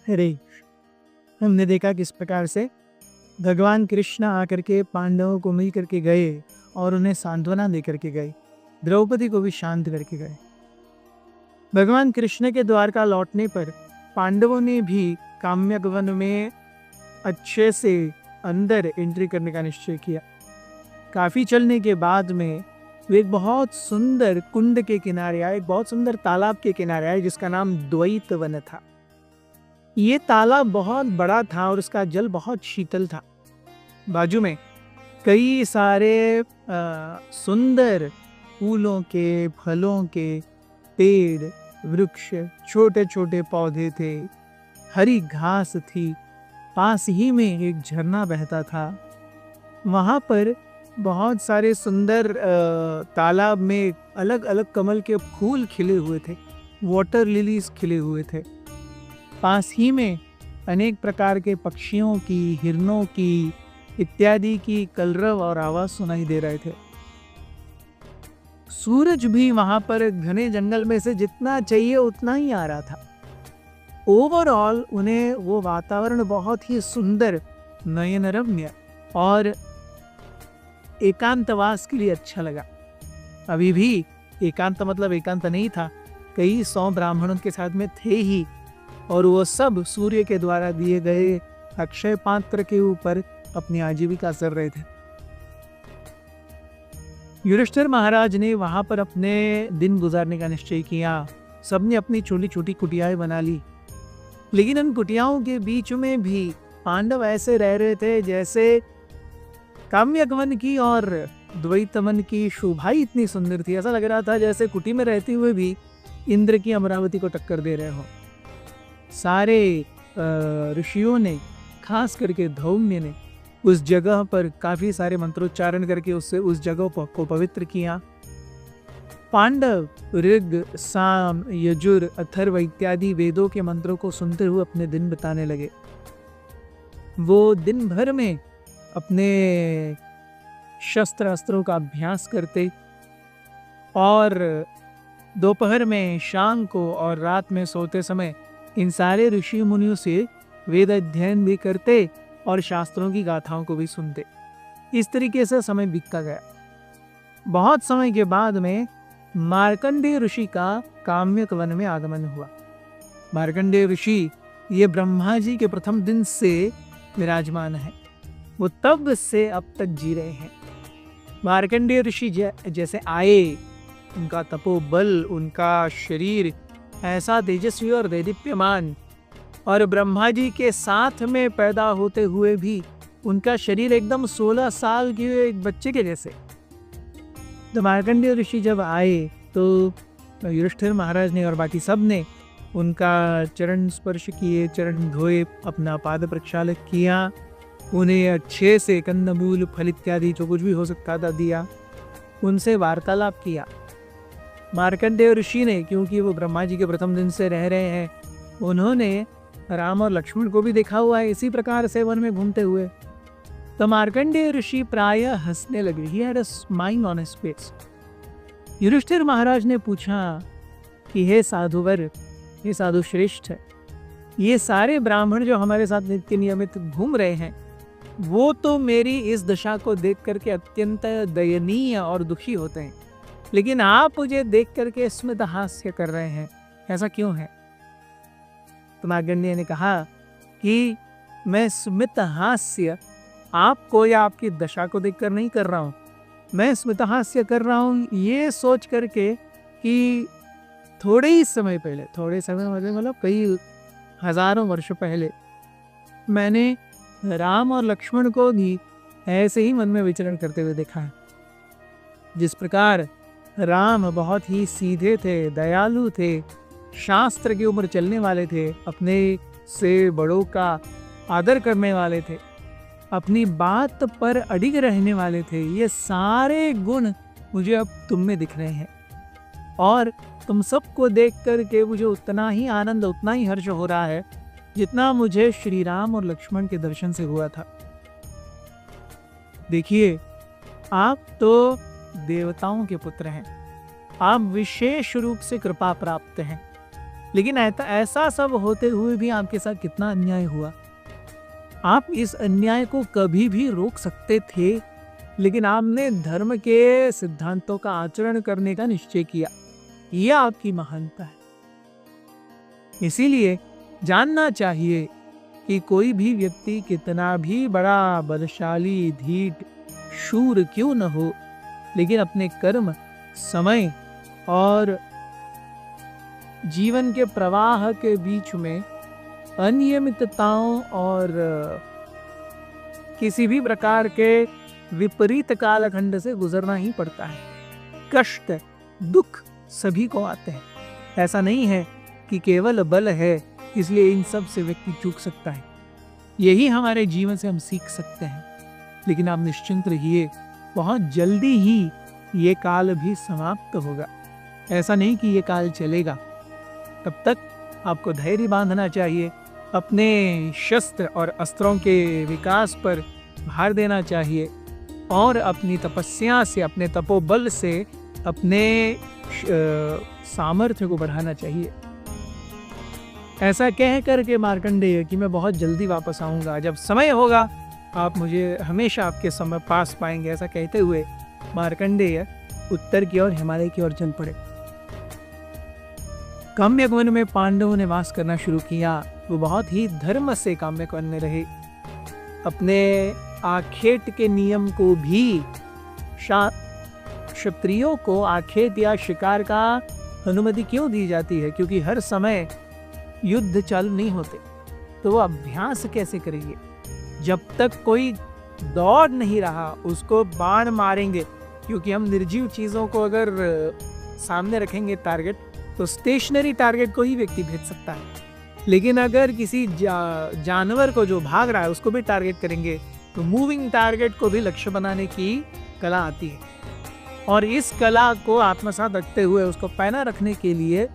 अरे, हमने देखा किस प्रकार से भगवान कृष्ण आकर के पांडवों को मिल करके गए और उन्हें सांत्वना दे करके गए, द्रौपदी को भी शांत करके गए। भगवान कृष्ण के द्वारका लौटने पर पांडवों ने भी काम्यक वन में अच्छे से अंदर एंट्री करने का निश्चय किया। काफी चलने के बाद में वे एक बहुत सुंदर कुंड के किनारे आए, एक बहुत सुंदर तालाब के किनारे आए जिसका नाम द्वैत वन था। ये तालाब बहुत बड़ा था और उसका जल बहुत शीतल था। बाजू में कई सारे सुंदर फूलों के, फलों के पेड़, वृक्ष, छोटे छोटे पौधे थे, हरी घास थी। पास ही में एक झरना बहता था। वहाँ पर बहुत सारे सुंदर तालाब में अलग अलग कमल के फूल खिले हुए थे, वाटर लिलीज खिले हुए थे। पास ही में अनेक प्रकार के पक्षियों की, हिरणों की इत्यादि की कलरव और आवाज सुनाई दे रहे थे। सूरज भी वहां पर घने जंगल में से जितना चाहिए उतना ही आ रहा था। ओवरऑल उन्हें वो वातावरण बहुत ही सुंदर, नयनरम्य और एकांतवास के लिए अच्छा लगा। अभी भी एकांत मतलब एकांत नहीं था, कई 100 ब्राह्मणों के साथ में थे ही, और वो सब सूर्य के द्वारा दिए गए अक्षय पात्र के ऊपर अपनी आजीविका कर रहे थे। युधिष्ठिर महाराज ने वहां पर अपने दिन गुजारने का निश्चय किया। सबने अपनी छोटी छोटी कुटियाएं बना ली, लेकिन उन कुटियाओं के बीच में भी पांडव ऐसे रह रहे थे जैसे काम्यक वन की और द्वैत वन की शोभा ही इतनी सुंदर थी। ऐसा लग रहा था जैसे कुटी में रहते हुए भी इंद्र की अमरावती को टक्कर दे रहे हो। सारे ऋषियों ने, खास करके धौम्य ने, उस जगह पर काफी सारे मंत्रोच्चारण करके उससे उस जगह को पवित्र किया। पांडव ऋग, साम, यजुर, अथर्व इत्यादि वेदों के मंत्रों को सुनते हुए अपने दिन बिताने लगे। वो दिन भर में अपने शस्त्र अस्त्रों का अभ्यास करते और दोपहर में, शाम को और रात में सोते समय इन सारे ऋषि मुनियों से वेद अध्ययन भी करते और शास्त्रों की गाथाओं को भी सुनते। इस तरीके से समय बीतता गया। बहुत समय के बाद में मार्कंडेय ऋषि का काम्यक वन में आगमन हुआ। मार्कंडेय ऋषि ये ब्रह्मा जी के प्रथम दिन से विराजमान है। वो तब से अब तक जी रहे हैं। मार्कंडेय ऋषि जैसे आए, उनका तपोबल, उनका शरीर ऐसा तेजस्वी और दैदीप्यमान, और ब्रह्मा जी के साथ में पैदा होते हुए भी उनका शरीर एकदम 16 साल के एक बच्चे के जैसे। तो मार्कंडेय ऋषि जब आए तो युधिष्ठिर महाराज ने और बाकी सब ने उनका चरण स्पर्श किए, चरण धोए, अपना पाद प्रक्षालन किया, उन्हें अच्छे से कंदमूल, फल इत्यादि जो कुछ भी हो सकता था दिया, उनसे वार्तालाप किया। मार्कंडेय ऋषि ने, क्योंकि वो ब्रह्मा जी के प्रथम दिन से रह रहे हैं, उन्होंने राम और लक्ष्मण को भी देखा हुआ है इसी प्रकार से वन में घूमते हुए। तो मार्कंडेय ऋषि प्रायः हंसने लगे। He had a smile on his face. Yudhishthir महाराज ने पूछा कि हे साधुवर, हे साधु श्रेष्ठ, ये सारे ब्राह्मण जो हमारे साथ नित्य नियमित घूम रहे हैं, वो तो मेरी इस दशा को देख करके अत्यंत दयनीय और दुखी होते हैं, लेकिन आप मुझे देख करके स्मित हास्य कर रहे हैं, ऐसा क्यों है? तो मार्कंडेय ने कहा कि मैं स्मित हास्य आपको या आपकी दशा को देखकर नहीं कर रहा हूँ। मैं स्मित हास्य कर रहा हूँ ये सोच करके कि थोड़े ही समय पहले, थोड़े समय मतलब कई हजारों वर्ष पहले, मैंने राम और लक्ष्मण को भी ऐसे ही मन में विचरण करते हुए देखा है। जिस प्रकार राम बहुत ही सीधे थे, दयालु थे, शास्त्र के ऊपर चलने वाले थे, अपने से बड़ों का आदर करने वाले थे, अपनी बात पर अडिग रहने वाले थे, ये सारे गुण मुझे अब तुम में दिख रहे हैं। और तुम सबको देख करके मुझे उतना ही आनंद, उतना ही हर्ष हो रहा है जितना मुझे श्री राम और लक्ष्मण के दर्शन से हुआ था। देखिए, आप तो देवताओं के पुत्र हैं, आप विशेष रूप से कृपा प्राप्त हैं। लेकिन ऐसा सब होते हुए भी आपके साथ कितना अन्याय हुआ। आप इस अन्याय को कभी भी रोक सकते थे, लेकिन आपने धर्म के सिद्धांतों का आचरण करने का निश्चय किया। यह आपकी महानता है। इसीलिए जानना चाहिए कि कोई भी व्यक्ति कितना भी बड़ा, बलशाली, धीट, शूर क्यों न हो, लेकिन अपने कर्म, समय और जीवन के प्रवाह के बीच में अनियमितताओं और किसी भी प्रकार के विपरीत कालखंड से गुजरना ही पड़ता है। कष्ट, दुख सभी को आते हैं। ऐसा नहीं है कि केवल बल है इसलिए इन सब से व्यक्ति चूक सकता है। यही हमारे जीवन से हम सीख सकते हैं। लेकिन आप निश्चिंत रहिए, बहुत जल्दी ही ये काल भी समाप्त होगा। ऐसा नहीं कि ये काल चलेगा। तब तक आपको धैर्य बांधना चाहिए, अपने शस्त्र और अस्त्रों के विकास पर भार देना चाहिए और अपनी तपस्या से, अपने तपोबल से अपने सामर्थ्य को बढ़ाना चाहिए। ऐसा कह करके मार्कंडेय कि मैं बहुत जल्दी वापस आऊँगा, जब समय होगा आप मुझे हमेशा आपके समय पास पाएंगे, ऐसा कहते हुए मार्कंडेय उत्तर की ओर, हिमालय की ओर चल पड़े। काम्यकवन में पांडवों ने वास करना शुरू किया। वो बहुत ही धर्म से काम्यकवन में रहे। अपने आखेट के नियम को भी, क्षत्रियों को आखेट या शिकार का अनुमति क्यों दी जाती है? क्योंकि हर समय युद्ध चालू नहीं होते, तो वो अभ्यास कैसे करेंगे? जब तक कोई दौड़ नहीं रहा उसको बाण मारेंगे, क्योंकि हम निर्जीव चीज़ों को अगर सामने रखेंगे टारगेट, तो स्टेशनरी टारगेट को ही व्यक्ति भेज सकता है। लेकिन अगर किसी जानवर को जो भाग रहा है उसको भी टारगेट करेंगे, तो मूविंग टारगेट को भी लक्ष्य बनाने की कला आती है। और इस कला को आत्मसात रखते हुए उसको पैना रखने के लिए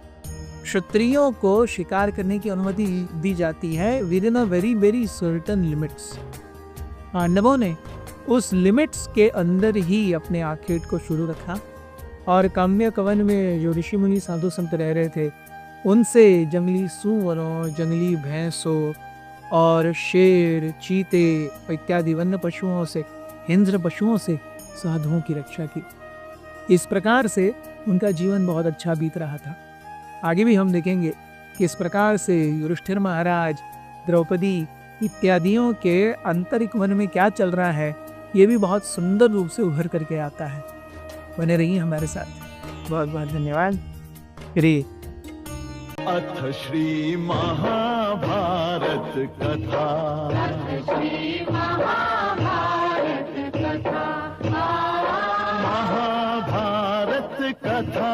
क्षत्रियों को शिकार करने की अनुमति दी जाती है with in a very very certain limits. पांडवों ने उस लिमिट्स के अंदर ही अपने आखेट को शुरू रखा और काम्यकवन में जो ऋषि मुनि साधु संत रह रहे थे उनसे जंगली सूअरों, जंगली भैंसों और शेर, चीते इत्यादि वन्य पशुओं से, हिंस्र पशुओं से साधुओं की रक्षा की। इस प्रकार से उनका जीवन बहुत अच्छा बीत रहा था। आगे भी हम देखेंगे कि इस प्रकार से युधिष्ठिर महाराज, द्रौपदी इत्यादियों के आंतरिक मन में क्या चल रहा है, ये भी बहुत सुंदर रूप से उभर करके आता है। बने रहिए हमारे साथ। बहुत बहुत धन्यवाद। अथ श्री महाभारत कथा। महाभारत कथा